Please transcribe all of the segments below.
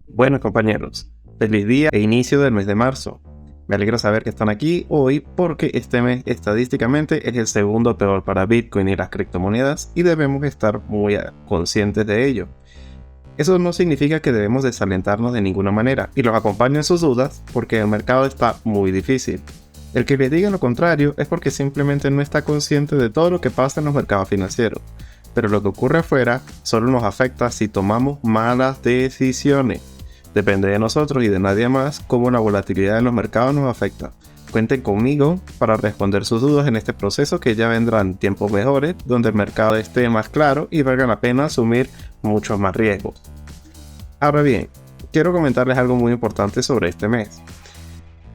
Bueno, compañeros, feliz día e inicio del mes de marzo. Me alegra saber que están aquí hoy porque este mes estadísticamente es el segundo peor para Bitcoin y las criptomonedas y debemos estar muy conscientes de ello. Eso no significa que debemos desalentarnos de ninguna manera y los acompaño en sus dudas porque el mercado está muy difícil. El que les diga lo contrario es porque simplemente no está consciente de todo lo que pasa en los mercados financieros. Pero lo que ocurre afuera solo nos afecta si tomamos malas decisiones. Depende de nosotros y de nadie más cómo la volatilidad en los mercados nos afecta. Cuenten conmigo para responder sus dudas en este proceso, que ya vendrán tiempos mejores donde el mercado esté más claro y valga la pena asumir muchos más riesgos. Ahora bien, quiero comentarles algo muy importante sobre este mes.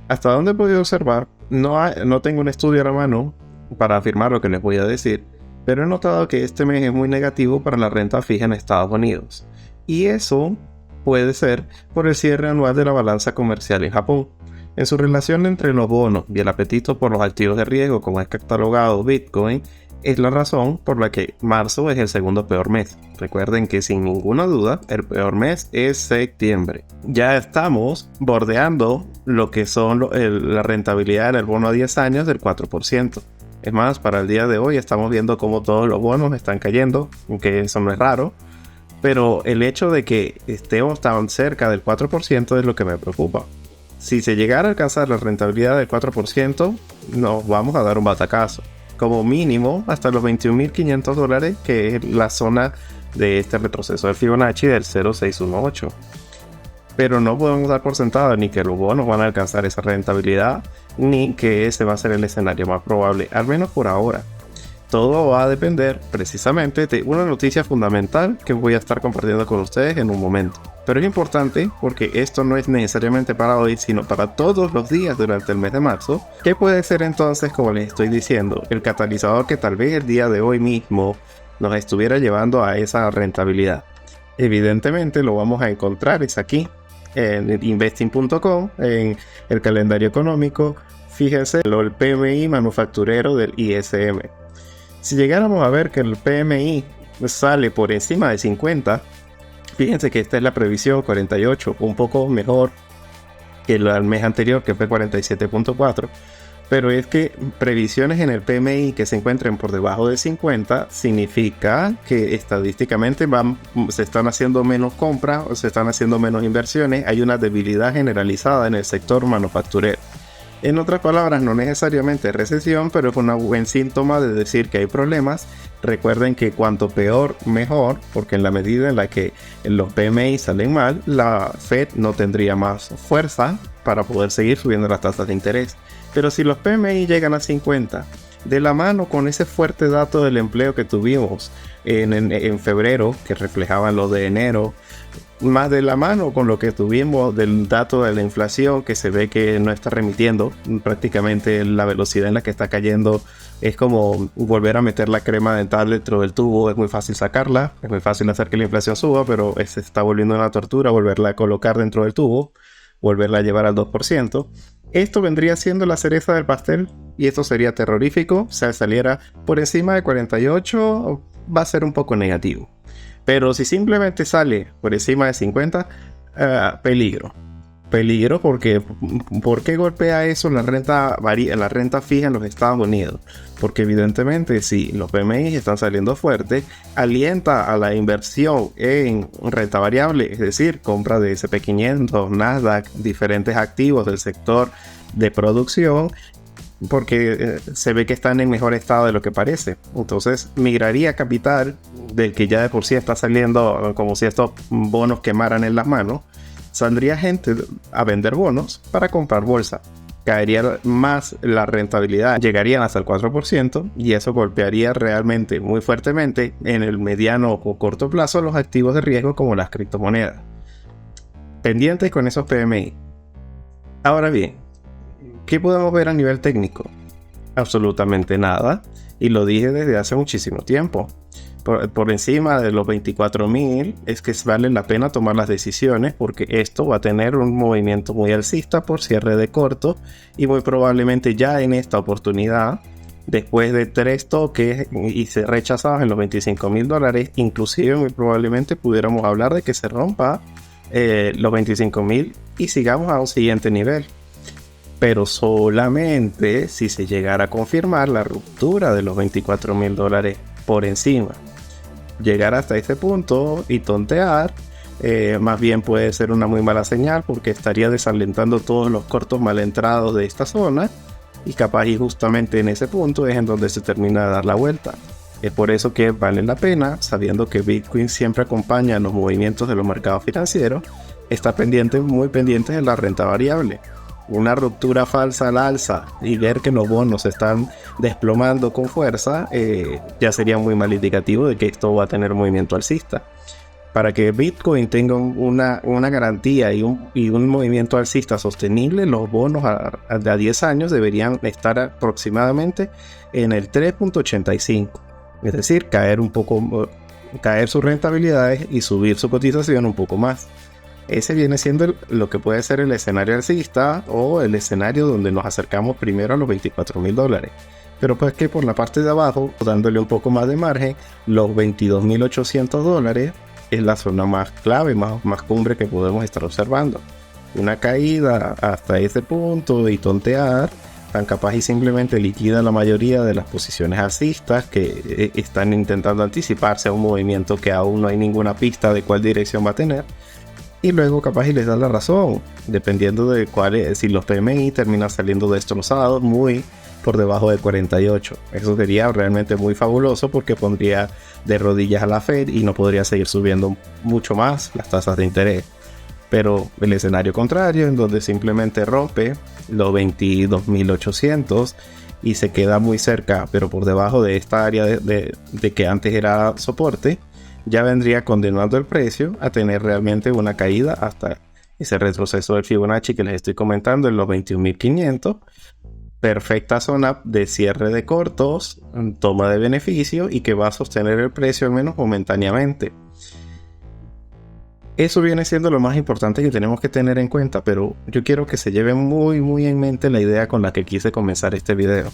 Hasta donde he podido observar, no tengo un estudio a la mano para afirmar lo que les voy a decir, pero he notado que este mes es muy negativo para la renta fija en Estados Unidos. Y eso puede ser por el cierre anual de la balanza comercial en Japón. En su relación entre los bonos y el apetito por los activos de riesgo, como es catalogado Bitcoin, es la razón por la que marzo es el segundo peor mes. Recuerden que sin ninguna duda el peor mes es septiembre. Ya estamos bordeando lo que son la rentabilidad del bono a 10 años del 4%. Es más, para el día de hoy estamos viendo cómo todos los bonos están cayendo, aunque eso no es raro. Pero el hecho de que estemos tan cerca del 4% es lo que me preocupa. Si se llegara a alcanzar la rentabilidad del 4%, nos vamos a dar un batacazo. Como mínimo hasta los $21.500, que es la zona de este retroceso de Fibonacci del 0,618. Pero no podemos dar por sentado ni que los bonos van a alcanzar esa rentabilidad, ni que ese va a ser el escenario más probable, al menos por ahora. Todo va a depender precisamente de una noticia fundamental que voy a estar compartiendo con ustedes en un momento. Pero es importante porque esto no es necesariamente para hoy, sino para todos los días durante el mes de marzo. ¿Qué puede ser entonces, como les estoy diciendo, el catalizador que tal vez el día de hoy mismo nos estuviera llevando a esa rentabilidad? Evidentemente lo vamos a encontrar, es aquí, en investing.com, en el calendario económico. Fíjense, el PMI manufacturero del ISM. Si llegáramos a ver que el PMI sale por encima de 50, fíjense que esta es la previsión 48, un poco mejor que el mes anterior, que fue 47.4, pero es que previsiones en el PMI que se encuentren por debajo de 50 significa que estadísticamente se están haciendo menos compras o se están haciendo menos inversiones. Hay una debilidad generalizada en el sector manufacturero. En otras palabras, no necesariamente recesión, pero es un buen síntoma de decir que hay problemas. Recuerden que cuanto peor, mejor, porque en la medida en la que los PMI salen mal, la Fed no tendría más fuerza para poder seguir subiendo las tasas de interés. Pero si los PMI llegan a 50, de la mano con ese fuerte dato del empleo que tuvimos en febrero, que reflejaban lo de enero, más de la mano con lo que tuvimos del dato de la inflación, que se ve que no está remitiendo, prácticamente la velocidad en la que está cayendo es como volver a meter la crema dental dentro del tubo. Es muy fácil sacarla, es muy fácil hacer que la inflación suba, pero se está volviendo una tortura volverla a colocar dentro del tubo, volverla a llevar al 2%. Esto vendría siendo la cereza del pastel y esto sería terrorífico. O sea, saliera por encima de 48, va a ser un poco negativo. Pero si simplemente sale por encima de 50, peligro. Peligro porque ¿por qué golpea eso la renta fija en los Estados Unidos? Porque evidentemente si los PMI están saliendo fuertes, alienta a la inversión en renta variable, es decir, compra de SP500, Nasdaq, diferentes activos del sector de producción, porque se ve que están en mejor estado de lo que parece. Entonces migraría capital del que ya de por sí está saliendo, como si estos bonos quemaran en las manos. Saldría gente a vender bonos para comprar bolsa. Caería más la rentabilidad, llegarían hasta el 4% y eso golpearía realmente muy fuertemente en el mediano o corto plazo los activos de riesgo como las criptomonedas. Pendientes con esos PMI. Ahora bien, ¿qué podemos ver a nivel técnico? Absolutamente nada, y lo dije desde hace muchísimo tiempo. Por encima de los 24.000 es que vale la pena tomar las decisiones, porque esto va a tener un movimiento muy alcista por cierre de corto y muy probablemente ya en esta oportunidad, después de 3 toques y ser rechazados en los $25.000, inclusive muy probablemente pudiéramos hablar de que se rompa los 25.000 y sigamos a un siguiente nivel. Pero solamente si se llegara a confirmar la ruptura de los $24.000 por encima. Llegar hasta este punto y tontear, más bien puede ser una muy mala señal, porque estaría desalentando todos los cortos mal entrados de esta zona, y capaz y justamente en ese punto es en donde se termina de dar la vuelta. Es por eso que vale la pena, sabiendo que Bitcoin siempre acompaña los movimientos de los mercados financieros, estar muy pendiente de la renta variable. Una ruptura falsa al alza y ver que los bonos se están desplomando con fuerza, ya sería muy mal indicativo de que esto va a tener movimiento alcista. Para que Bitcoin tenga una garantía y un movimiento alcista sostenible, los bonos a 10 años deberían estar aproximadamente en el 3.85. Es decir, caer sus rentabilidades y subir su cotización un poco más. Ese viene siendo lo que puede ser el escenario alcista, o el escenario donde nos acercamos primero a los $24.000. Pero pues que por la parte de abajo, dándole un poco más de margen, los $22.800 es la zona más clave, más cumbre que podemos estar observando. Una caída hasta ese punto y tontear, tan capaz y simplemente liquida la mayoría de las posiciones alcistas que están intentando anticiparse a un movimiento que aún no hay ninguna pista de cuál dirección va a tener. Y luego capaz y les da la razón, dependiendo de si los PMI terminan saliendo destrozados muy por debajo de 48. Eso sería realmente muy fabuloso, porque pondría de rodillas a la Fed y no podría seguir subiendo mucho más las tasas de interés. Pero el escenario contrario, en donde simplemente rompe los 22.800 y se queda muy cerca, pero por debajo de esta área de que antes era soporte, ya vendría condenando el precio a tener realmente una caída hasta ese retroceso del Fibonacci que les estoy comentando en los 21.500. Perfecta zona de cierre de cortos, toma de beneficio, y que va a sostener el precio al menos momentáneamente. Eso viene siendo lo más importante que tenemos que tener en cuenta, pero yo quiero que se lleven muy en mente la idea con la que quise comenzar este video.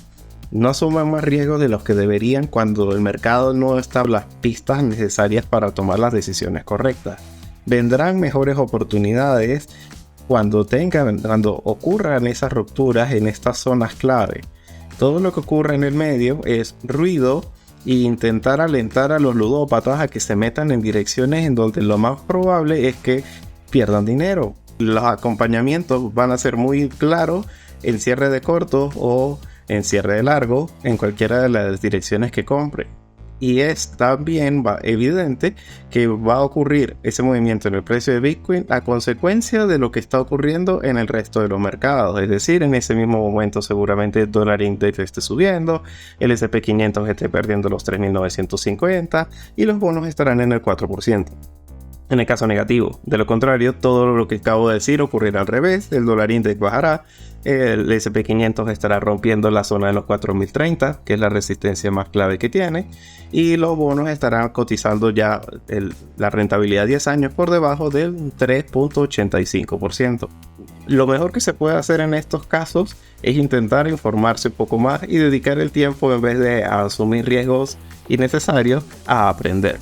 No asuman más riesgos de los que deberían cuando el mercado no está las pistas necesarias para tomar las decisiones correctas. Vendrán mejores oportunidades cuando ocurran esas rupturas en estas zonas clave. Todo lo que ocurre en el medio es ruido e intentar alentar a los ludópatas a que se metan en direcciones en donde lo más probable es que pierdan dinero. Los acompañamientos van a ser muy claros en cierre de cortos o en cierre de largo, en cualquiera de las direcciones que compre. Y es también evidente que va a ocurrir ese movimiento en el precio de Bitcoin a consecuencia de lo que está ocurriendo en el resto de los mercados. Es decir, en ese mismo momento seguramente el dólar index esté subiendo, el S&P 500 esté perdiendo los 3.950 y los bonos estarán en el 4%. En el caso negativo, de lo contrario, todo lo que acabo de decir ocurrirá al revés. El dólar index bajará, el S&P 500 estará rompiendo la zona de los 4.030, que es la resistencia más clave que tiene, y los bonos estarán cotizando ya la rentabilidad 10 años por debajo del 3.85%. Lo mejor que se puede hacer en estos casos es intentar informarse un poco más y dedicar el tiempo, en vez de asumir riesgos innecesarios, a aprender.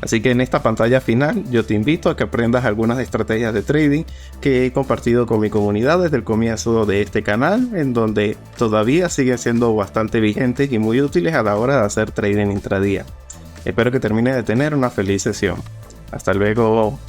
Así que en esta pantalla final yo te invito a que aprendas algunas estrategias de trading que he compartido con mi comunidad desde el comienzo de este canal, en donde todavía siguen siendo bastante vigentes y muy útiles a la hora de hacer trading intradía. Espero que termines de tener una feliz sesión. Hasta luego.